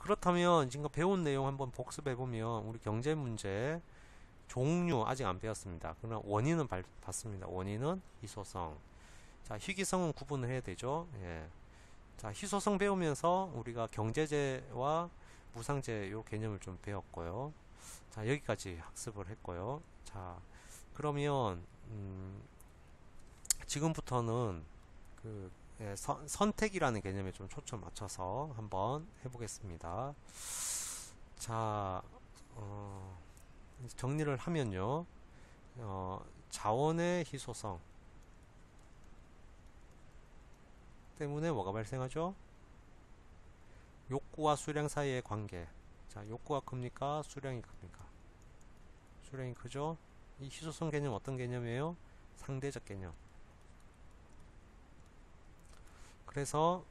그렇다면 지금 배운 내용 한번 복습해 보면 우리 경제 문제 종류 아직 안 배웠습니다. 그러나 원인은 봤습니다. 원인은 희소성. 자, 희귀성은 구분을 해야 되죠. 예. 자, 희소성 배우면서 우리가 경제재와 무상재 요 개념을 좀 배웠고요. 자, 여기까지 학습을 했고요. 자, 그러면 지금부터는 그 선택이라는 개념에 좀 초점 맞춰서 한번 해보겠습니다. 자, 정리를 하면요. 자원의 희소성 때문에 뭐가 발생하죠? 욕구와 수량 사이의 관계. 자, 욕구가 큽니까? 수량이 큽니까? 수량이 크죠? 이 희소성 개념 어떤 개념이에요? 상대적 개념. 그래서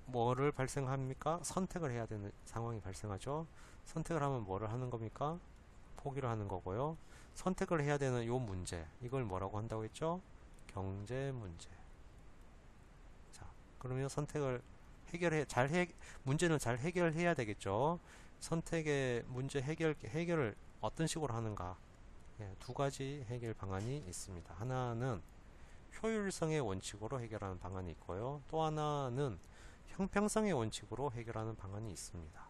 뭐를 발생합니까? 선택을 해야 되는 상황이 발생하죠. 선택을 하면 뭐를 하는 겁니까? 포기를 하는 거고요. 선택을 해야 되는 요 문제, 이걸 뭐라고 한다고 했죠? 경제 문제. 자, 그러면 선택을 문제는 잘 해결해야 되겠죠. 선택의 문제 해결을 어떤 식으로 하는가? 예, 두 가지 해결 방안이 있습니다. 하나는 효율성의 원칙으로 해결하는 방안이 있고요. 또 하나는 형평성의 원칙으로 해결하는 방안이 있습니다.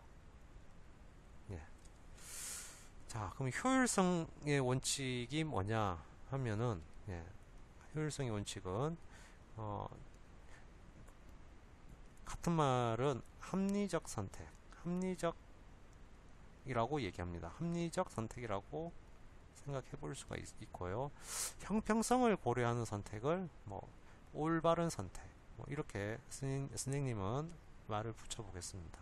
예. 자, 그럼 효율성의 원칙이 뭐냐 하면은, 예, 효율성의 원칙은 같은 말은 합리적 선택, 합리적이라고 얘기합니다. 합리적 선택이라고 생각해 볼 수가 있고요. 형평성을 고려하는 선택을 올바른 선택, 이렇게 선생님은 말을 붙여보겠습니다.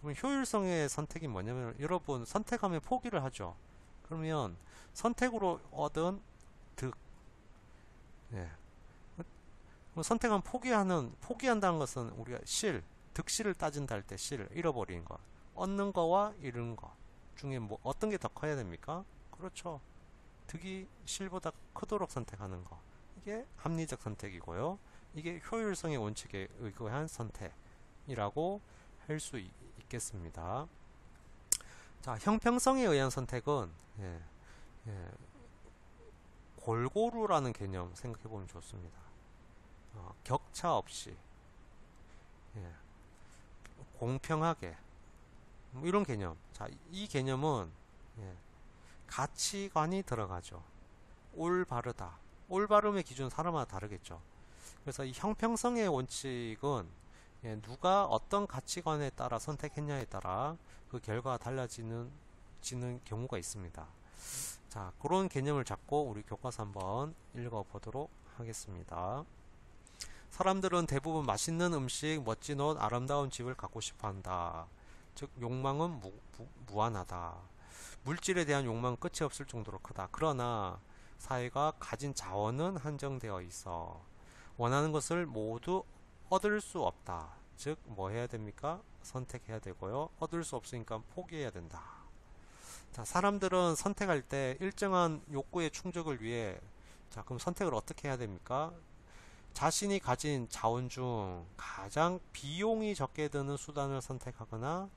그럼 효율성의 선택이 뭐냐면, 여러분 선택하면 포기를 하죠. 그러면 선택으로 얻은 득, 예. 선택하면 포기한다는 것은 우리가 득실을 따진다 할 때 잃어버리는 것, 얻는 거와 잃은 것 중에 어떤 게 더 커야 됩니까? 그렇죠. 득이 실보다 크도록 선택하는 거. 이게 합리적 선택이고요. 이게 효율성의 원칙에 의거한 선택이라고 할 수 있겠습니다. 자, 형평성에 의한 선택은 골고루라는 개념 생각해 보면 좋습니다. 격차 없이, 공평하게, 이런 개념. 자, 이 개념은 가치관이 들어가죠. 올바르다. 올바름의 기준 사람마다 다르겠죠. 그래서 이 형평성의 원칙은 누가 어떤 가치관에 따라 선택했냐에 따라 그 결과가 달라지는 경우가 있습니다. 자, 그런 개념을 잡고 우리 교과서 한번 읽어보도록 하겠습니다. 사람들은 대부분 맛있는 음식, 멋진 옷, 아름다운 집을 갖고 싶어 한다. 즉, 욕망은 무한하다. 물질에 대한 욕망은 끝이 없을 정도로 크다. 그러나 사회가 가진 자원은 한정되어 있어. 원하는 것을 모두 얻을 수 없다. 즉, 뭐 해야 됩니까? 선택해야 되고요. 얻을 수 없으니까 포기해야 된다. 자, 사람들은 선택할 때 일정한 욕구의 충족을 위해, 자, 그럼 선택을 어떻게 해야 됩니까? 자신이 가진 자원 중 가장 비용이 적게 드는 수단을 선택하거나,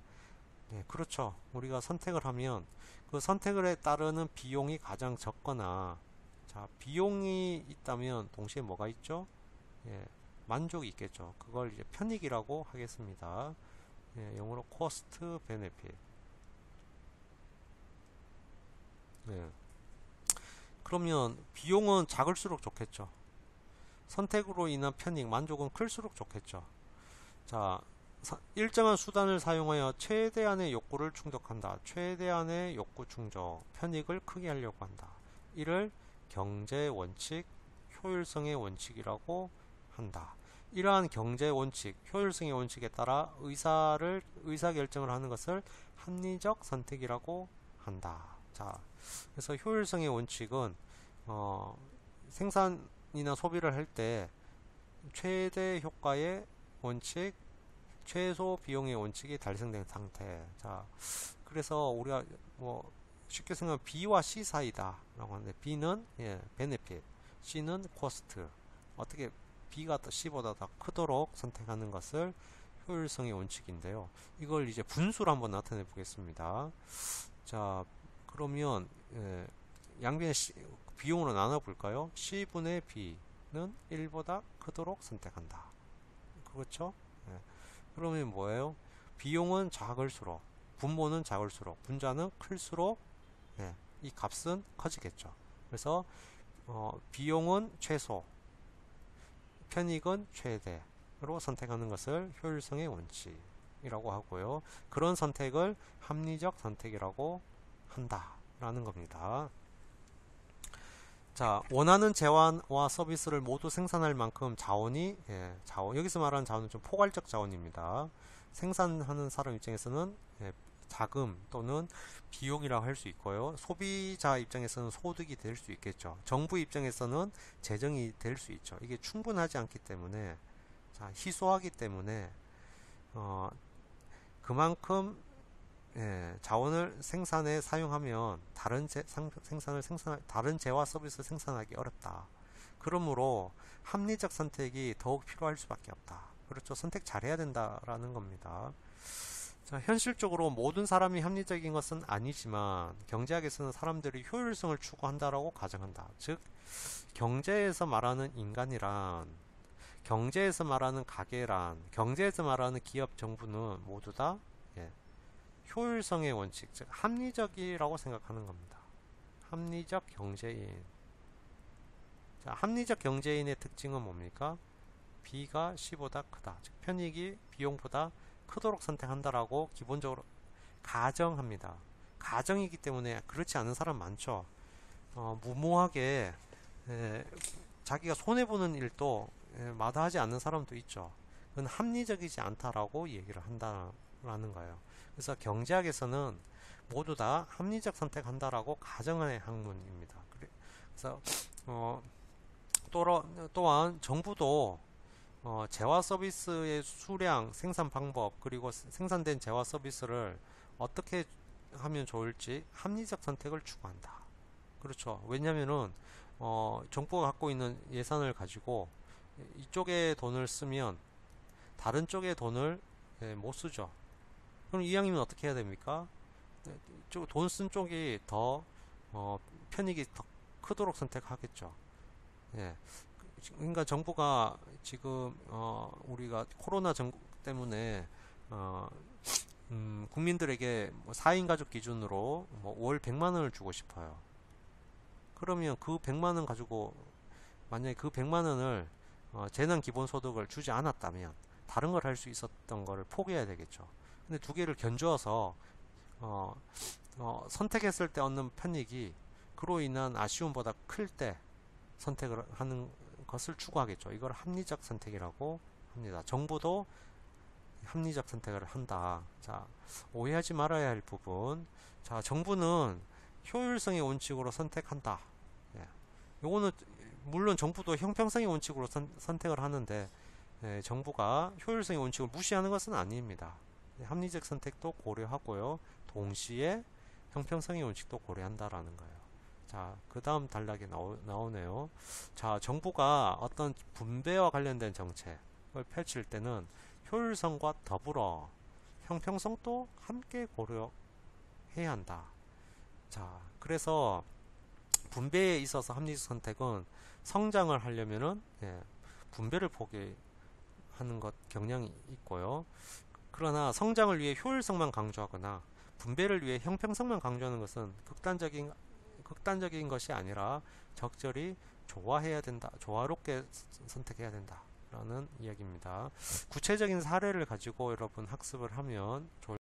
네, 그렇죠. 우리가 선택을 하면 그 선택에 따르는 비용이 가장 적거나, 자, 비용이 있다면 동시에 뭐가 있죠? 예, 만족이 있겠죠. 그걸 이제 편익이라고 하겠습니다. 예, 영어로 cost benefit. 예. 그러면 비용은 작을수록 좋겠죠. 선택으로 인한 편익, 만족은 클수록 좋겠죠. 자, 일정한 수단을 사용하여 최대한의 욕구를 충족한다. 최대한의 욕구 충족, 편익을 크게 하려고 한다. 이를 경제 원칙, 효율성의 원칙이라고 한다. 이러한 경제 원칙, 효율성의 원칙에 따라 의사결정을 하는 것을 합리적 선택이라고 한다. 자, 그래서 효율성의 원칙은 생산이나 소비를 할 때 최대 효과의 원칙, 최소 비용의 원칙이 달성된 상태. 자, 그래서 우리가 쉽게 생각하면 B와 C 사이다 라고 하는데, B는 benefit, C는 cost. 어떻게 B가 C보다 더 크도록 선택하는 것을 효율성의 원칙인데요. 이걸 이제 분수로 한번 나타내 보겠습니다. 자, 그러면 양변의 비용으로 나눠 볼까요? C분의 B는 1보다 크도록 선택한다. 그렇죠? 예. 그러면 뭐예요? 비용은 작을수록, 분모는 작을수록, 분자는 클수록 이 값은 커지겠죠. 그래서 비용은 최소, 편익은 최대로 선택하는 것을 효율성의 원칙이라고 하고요. 그런 선택을 합리적 선택이라고 한다라는 겁니다. 자, 원하는 재화와 서비스를 모두 생산할 만큼 자원이, 여기서 말하는 자원은 좀 포괄적 자원입니다. 생산하는 사람 입장에서는 자금 또는 비용이라고 할 수 있고요. 소비자 입장에서는 소득이 될 수 있겠죠. 정부 입장에서는 재정이 될 수 있죠. 이게 충분하지 않기 때문에, 자, 희소하기 때문에 그만큼 자원을 생산에 사용하면 다른 다른 재화 서비스 생산하기 어렵다. 그러므로 합리적 선택이 더욱 필요할 수밖에 없다. 그렇죠. 선택 잘해야 된다라는 겁니다. 자, 현실적으로 모든 사람이 합리적인 것은 아니지만 경제학에서는 사람들이 효율성을 추구한다라고 가정한다. 즉, 경제에서 말하는 인간이란, 경제에서 말하는 가게란, 경제에서 말하는 기업, 정부는 모두 다 효율성의 원칙, 즉 합리적이라고 생각하는 겁니다. 합리적 경제인. 자, 합리적 경제인의 특징은 뭡니까? B가 C보다 크다. 즉 편익이 비용보다 크도록 선택한다라고 기본적으로 가정합니다. 가정이기 때문에 그렇지 않은 사람 많죠. 무모하게 자기가 손해보는 일도 마다하지 않는 사람도 있죠. 그건 합리적이지 않다라고 얘기를 한다라는 거예요. 그래서 경제학에서는 모두 다 합리적 선택한다라고 가정하는 학문입니다. 그래서 또한 정부도 재화 서비스의 수량, 생산 방법, 그리고 생산된 재화 서비스를 어떻게 하면 좋을지 합리적 선택을 추구한다. 그렇죠. 왜냐면은 정부가 갖고 있는 예산을 가지고 이쪽에 돈을 쓰면 다른 쪽에 돈을 못 쓰죠. 그럼 이왕이면 어떻게 해야 됩니까? 돈 쓴 쪽이 더 편익이 더 크도록 선택하겠죠. 예. 그러니까 정부가 지금 우리가 코로나 때문에 국민들에게 4인 가족 기준으로 월 100만 원을 주고 싶어요. 그러면 그 100만 원 가지고 만약에 그 100만 원을 재난 기본소득을 주지 않았다면 다른 걸 할 수 있었던 거를 포기해야 되겠죠. 근데 두 개를 견주어서 선택했을 때 얻는 편익이 그로 인한 아쉬움보다 클 때 선택을 하는 것을 추구하겠죠. 이걸 합리적 선택이라고 합니다. 정부도 합리적 선택을 한다. 자, 오해하지 말아야 할 부분. 자, 정부는 효율성의 원칙으로 선택한다. 요거는 물론 정부도 형평성의 원칙으로 선택을 하는데 정부가 효율성의 원칙을 무시하는 것은 아닙니다. 합리적 선택도 고려하고요. 동시에 형평성의 원칙도 고려한다라는 거예요. 자, 그 다음 단락에 나오네요. 자, 정부가 어떤 분배와 관련된 정책을 펼칠 때는 효율성과 더불어 형평성도 함께 고려해야 한다. 자, 그래서 분배에 있어서 합리적 선택은 성장을 하려면은 분배를 포기하는 것 경향이 있고요. 그러나 성장을 위해 효율성만 강조하거나 분배를 위해 형평성만 강조하는 것은 극단적인 것이 아니라 적절히 조화해야 된다. 조화롭게 선택해야 된다. 라는 이야기입니다. 구체적인 사례를 가지고 여러분 학습을 하면 좋을